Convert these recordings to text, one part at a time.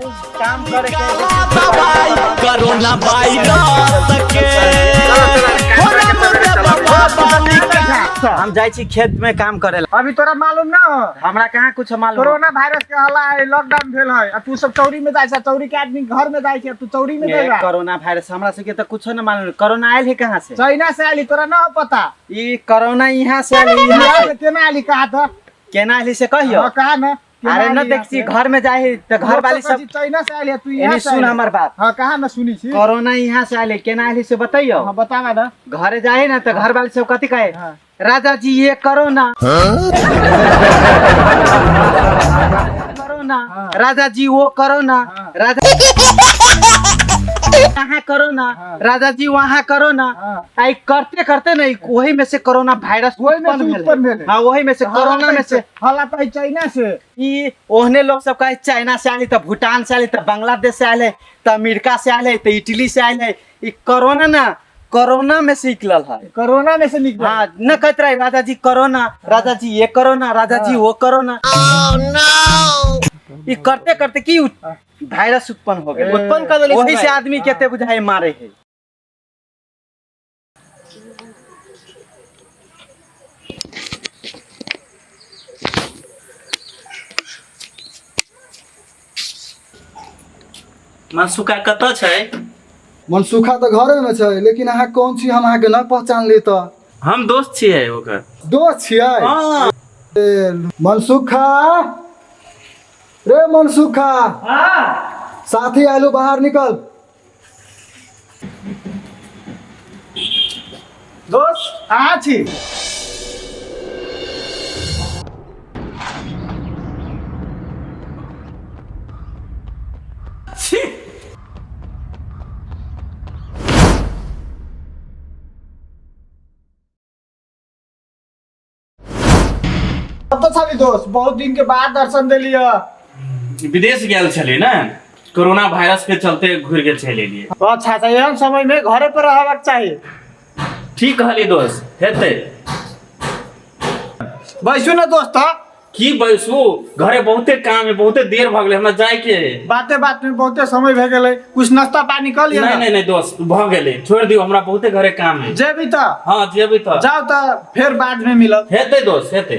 काम करे corona virus के हम जाई छी खेत में काम करे ला। अभी तोरा मालूम ना हो हमरा कहाँ कुछ मालूम। कोरोना वायरस के हल्ला है, लॉकडाउन भेल है, अब तू सब चौरी में जाए, चौरी के आदमी घर में जाए, तू चौरी में जाएगा। कोरोना वायरस हमरा से के तो कुछ न मालूम। कोरोना आयल है कहाँ से? चाइना से आली, तोरा ना पता। ई कोरोना यहाँ से आयल, यहाँ से केना आली कहा था? केना आयल से कहियो। कहा ना अरे न देखी घर में जाए तो घर वाली सब चाइना से आली, तू यहाँ से सुन हमार बात। हां कहा ना सुनी छी। कोरोना यहाँ से आयल, केना आयल से बताइयो। हां बतावा ना। घरे जाए ना तो घर वाली सब कथी कहे, राजा जी ये कोरोना कोरोना, राजा जी वो कोरोना, राजा यहाँ कोरोना, राजा जी वहाँ कोरोना। आई करते करते नहीं वही में से कोरोना वायरस उत्पन्न भेल। हाँ वही में से कोरोना में से हल्ला तो चाइना से। ई ओहने लोग सब कहे चाइना से आले, तो भूटान से आले, तो बांग्लादेश से आले, तो अमेरिका से आले, तो इटली से आले। ई कोरोना ना कोरोना में से निकलल है, कोरोना में से निकला। हाँ न कहते रहे राजा जी कोरोना, राजा जी ये कोरोना, राजा जी वो कोरोना। ये करते करते की वायरस उत्पन्न हो गया, उत्पन्न कर देली। वही से आदमी केते बुझाए मारे है। मनसुखा कत छै? मनसुखा तो घरे में छै, लेकिन अहाँ कौन छी हम अहाँ के न पहचान ली तो। हम दोस्त छियै ओकर। दोस्त छियै? हां मनसुखा रे मनसुखा। हां साथी आलू बाहर निकल। दोस्त आ छी। अब तो साली दोस्त बहुत दिन के बाद दर्शन दे लिया। विदेश गेल छली ना, कोरोना वायरस के चलते घुर गेल छले लिए। अच्छा अच्छा, एहन समय में घरे पर रहबाक चाहिए। ठीक कहली दोस्त, हेतै। बैसू ना दोस्त। की बैसू, घरे बहुते काम है, बहुते देर भ गेलै, हमरा जाय के है। बाते बात में बहुते समय भे गेलै, कुछ नाश्ता पानी कर लिया। नहीं नहीं नहीं दोस्त, भ गेलै, छोड़ दियो, हमरा बहुते घरे काम है। जेबी त हां जेबी त जाओ त फिर बाद में मिलब। हेतै दोस्त, हेतै।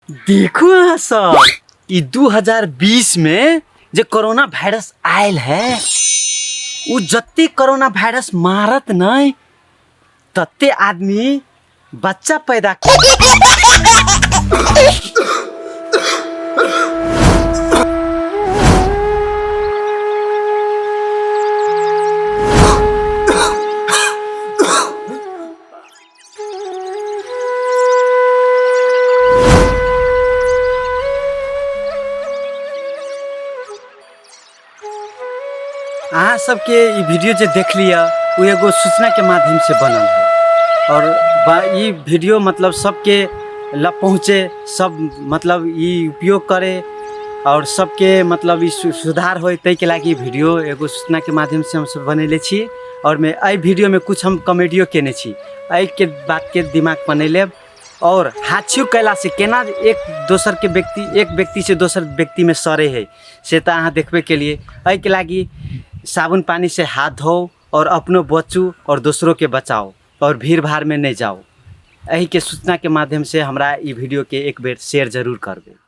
देखो यहाँ सब ई 2020 में जो कोरोना वायरस आयल है, वो जत्ते कोरोना वायरस मारत नहीं तत्ते आदमी बच्चा पैदा अहाँ सबके ई वीडियो जो देख लिया वो एगो सूचना के माध्यम से बनल है, और ई वीडियो मतलब सबके लग पहुँचे, सब मतलब ई उपयोग करे और सबके मतलब ई सुधार हो, तै के लागी वीडियो एगो सूचना के माध्यम से हम सब बनेले छी। और मैं आई वीडियो में कुछ हम कॉमेडियो केने छी, आई के बात के दिमाग बनेले। और हाथी कैला से केना एक व्यक्ति से दोसर व्यक्ति में सरे है से तो अहाँ देखबे के लिए। आई के लागी साबुन पानी से हाथ धो और अपनो बचू और दूसरों के बचाओ और भीड़ भाड़ में नहीं जाओ। यही के सूचना के माध्यम से हमरा ई वीडियो के एक बेर शेयर जरूर करबे।